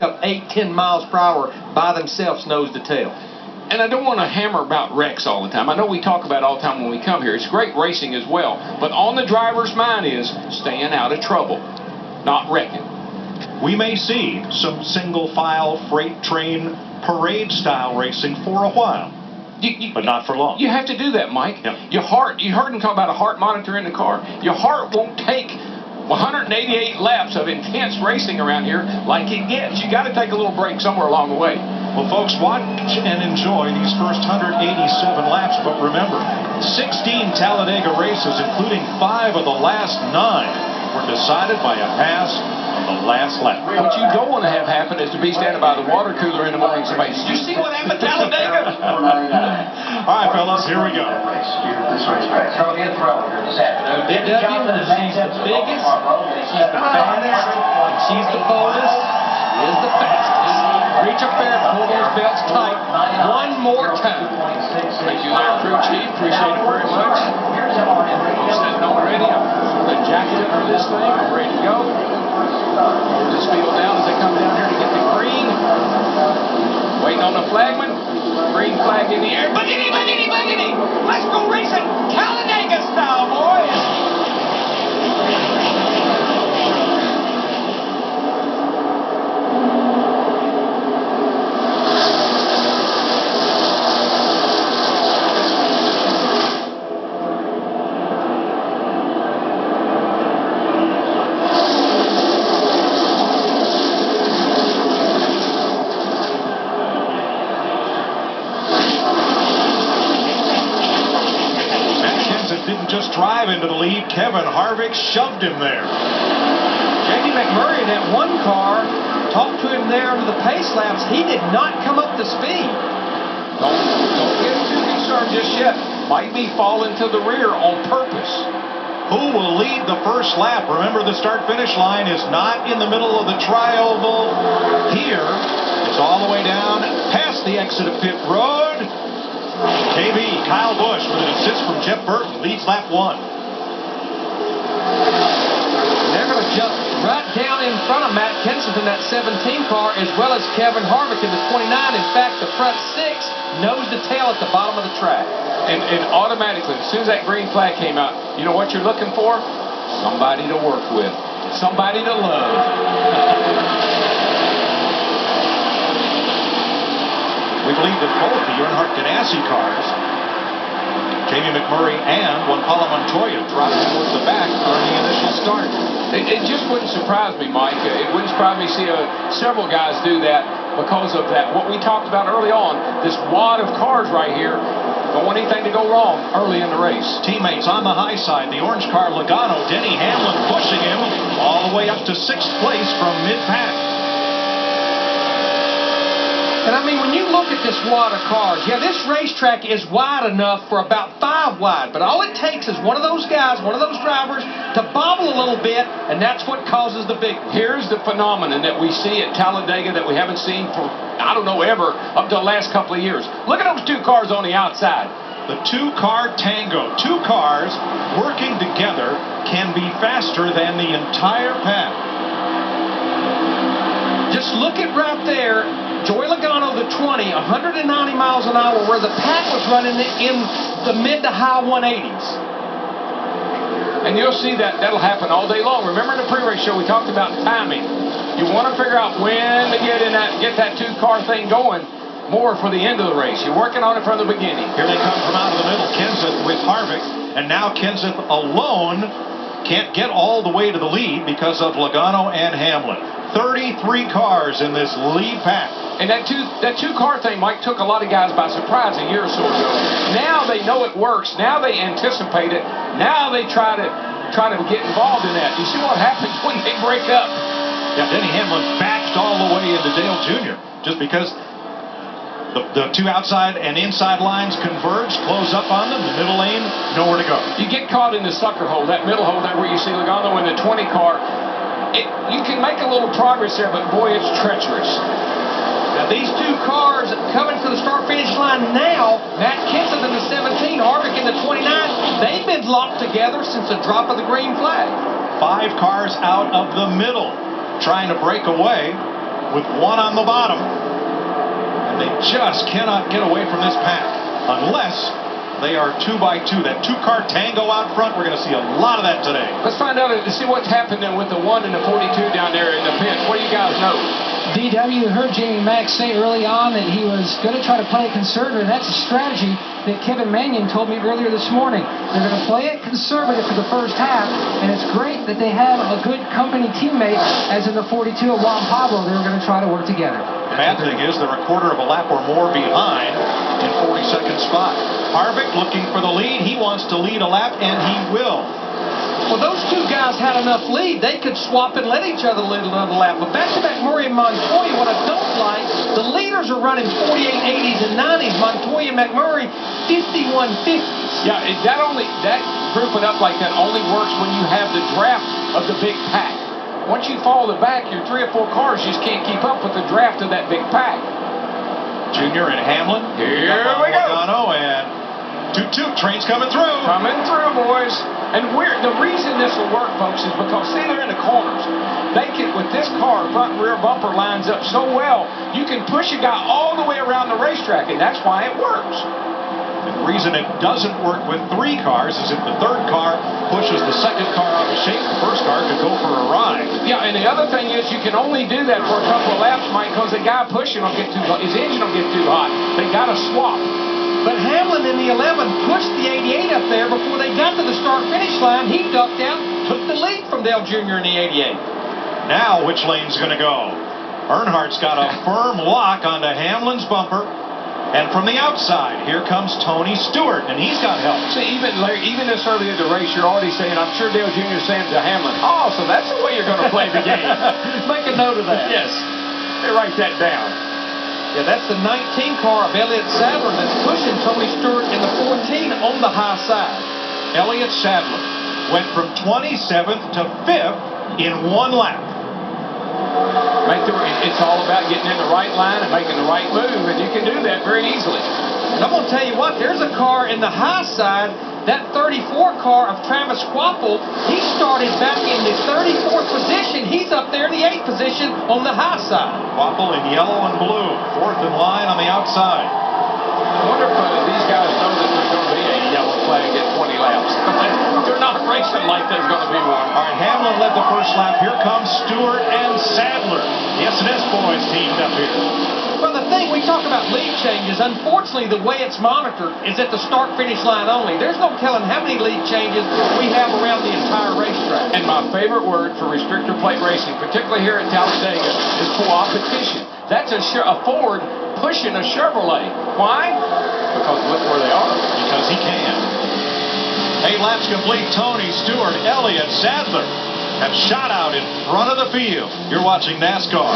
up 8-10 miles per hour by themselves, nose to tail. And I don't want to hammer about wrecks all the time. I know we talk about it all the time when we come here. It's great racing as well. But on the driver's mind is staying out of trouble, not wrecking. We may see some single-file freight train parade-style racing for a while, but not for long. You have to do that, Mike. Yep. Your heart, you heard him talk about a heart monitor in the car. Your heart won't take 188 laps of intense racing around here like it gets. You got to take a little break somewhere along the way. Well, folks, watch and enjoy these first 187 laps, but remember, 16 Talladega races, including 5 of the last 9, were decided by a pass on the last lap. What you don't want to have happen is to be standing by the water cooler in the morning and somebody, did you see what happened at Talladega? All right, fellas, here we go. This racetrack. Throw in throw here this afternoon. Big W, she's the biggest, she's the baddest, she's the boldest, she is the fastest. Reach up there, pull those belts tight. One more time. Thank you there, crew chief. Appreciate it very much. I'm sitting already. I'm the jacket up for this thing. I'm ready to go. Hold this field down as they come down here to get the green. Waiting on the flagman. Green flag in the air. Boogity, boogity, boogity. Let's go racing. Talladega style, boys. Didn't just drive into the lead. Kevin Harvick shoved him there. J.D. McMurray in that one car talked to him there under the pace laps. He did not come up to speed. Don't get too concerned just yet. Might be falling to the rear on purpose. Who will lead the first lap? Remember, the start-finish line is not in the middle of the tri-oval here. It's all the way down past the exit of pit road. KB, Kyle Busch, with an assist from Jeff Burton, leads lap 1. They're going to jump right down in front of Matt Kenseth in that 17 car, as well as Kevin Harvick in the 29. In fact, the front 6 nose to tail at the bottom of the track. And automatically, as soon as that green flag came out, you know what you're looking for? Somebody to work with. Somebody to love. We believe that both the Earnhardt Ganassi cars, Jamie McMurray and Juan Pablo Montoya, dropped towards the back on the initial start. It just wouldn't surprise me, Mike. It wouldn't surprise me to see several guys do that because of that. What we talked about early on, this wad of cars right here, don't want anything to go wrong early in the race. Teammates on the high side, the orange car Logano, Denny Hamlin pushing him all the way up to 6th place from mid-pack. And I mean, when you look at this wad of cars, yeah, this racetrack is wide enough for about 5 wide, but all it takes is one of those guys, one of those drivers, to bobble a little bit, and that's what causes the big one. Here's the phenomenon that we see at Talladega that we haven't seen for, I don't know, ever up to the last couple of years. Look at those 2 cars on the outside. The 2-car tango. 2 cars working together can be faster than the entire pack. Just look at right there. Joey Logano, the 20, 190 miles an hour, where the pack was running in the mid to high 180s. And you'll see that'll happen all day long. Remember in the pre-race show we talked about timing. You want to figure out when to get that 2-car thing going more for the end of the race. You're working on it from the beginning. Here they come from out of the middle. Kenseth with Harvick, and now Kenseth alone can't get all the way to the lead because of Logano and Hamlin. 33 cars in this lead pack. And that 2-car thing, Mike, took a lot of guys by surprise a year or so ago. Now they know it works. Now they anticipate it. Now they try to get involved in that. You see what happens when they break up? Yeah, Denny Hamlin backed all the way into Dale Jr. just because the 2 outside and inside lines converge, close up on them. The middle lane, nowhere to go. You get caught in the sucker hole, that middle hole there where you see Logano in the 20 car. You can make a little progress there, but boy, it's treacherous. Now, these 2 cars coming for the start-finish line now, Matt Kenseth in the 17, Harvick in the 29, they've been locked together since the drop of the green flag. 5 cars out of the middle, trying to break away. with one on the bottom. And they just cannot get away from this pack unless they are 2x2. That two-car tango out front, we're going to see a lot of that today. Let's find out and see what's happening with the 1 and the 42 down there in the pits. What do you guys know? DW heard Jamie Mack say early on that he was going to try to play it conservative. That's a strategy that Kevin Mannion told me earlier this morning. They're going to play it conservative for the first half, and it's great that they have a good company teammate, as in the 42 of Juan Pablo. They were going to try to work together. Bad thing is they're a quarter of a lap or more behind in 42nd spot. Harvick looking for the lead. He wants to lead a lap, and he will. Well, those two guys had enough lead. They could swap and let each other lead another lap. But back to McMurray and Montoya, what I don't like, the leaders are running 48, 80s, and 90s. Montoya and McMurray, 51, 50s. Yeah, that grouping up like that only works when you have the draft of the big pack. Once you fall the back, your 3 or 4 cars just can't keep up with the draft of that big pack. Junior and Hamlin. Here we go. Logano, and toot-toot, train's coming through. Coming through, boys. And the reason this will work, folks, is because, see, they're in the corners. They can, with this car, front and rear bumper lines up so well, you can push a guy all the way around the racetrack, and that's why it works. The reason it doesn't work with 3 cars is if the third car pushes the second car out of shape, the first car could go for a ride. Yeah, and the other thing is you can only do that for a couple of laps, Mike, because the guy pushing will get too hot. His engine will get too hot. They got to swap. But Hamlin in the 11 pushed the 88 up there before they got to the start-finish line. He ducked out, took the lead from Dale Jr. in the 88. Now, which lane's going to go? Earnhardt's got a firm lock onto Hamlin's bumper. And from the outside, here comes Tony Stewart, and he's got help. See, even this early in the race, you're already saying, I'm sure Dale Jr. is saying to Hamlin, oh, so that's the way you're going to play the game. Make a note of that. Yes. They write that down. Yeah, that's the 19 car of Elliott Sadler that's pushing Tony Stewart in the 14 on the high side. Elliott Sadler went from 27th to 5th in 1 lap. It's all about getting in the right line and making the right move, and you can do that very easily. And I'm going to tell you what, there's a car in the high side, that 34 car of Travis Quapple. He started back in the 34th position. He's up there in the 8th position on the high side. Quapple in yellow and blue, 4th in line on the outside. I wonder if these guys know that there's going to be a yellow flag at 20 laps. They're not racing like there's going to be one. All right, Hamlin led the first lap. Here comes Stewart and Sadler. The S&S boys teamed up here. Well, the thing, we talk about lead changes. Unfortunately, the way it's monitored is at the start-finish line only. There's no telling how many lead changes we have around the entire racetrack. And my favorite word for restrictor plate racing, particularly here at Talladega, is co-opetition. That's a Ford pushing a Chevrolet. Why? Because look where they are. Because he can. 8 laps complete. Tony Stewart, Elliott Sadler have shot out in front of the field. You're watching NASCAR.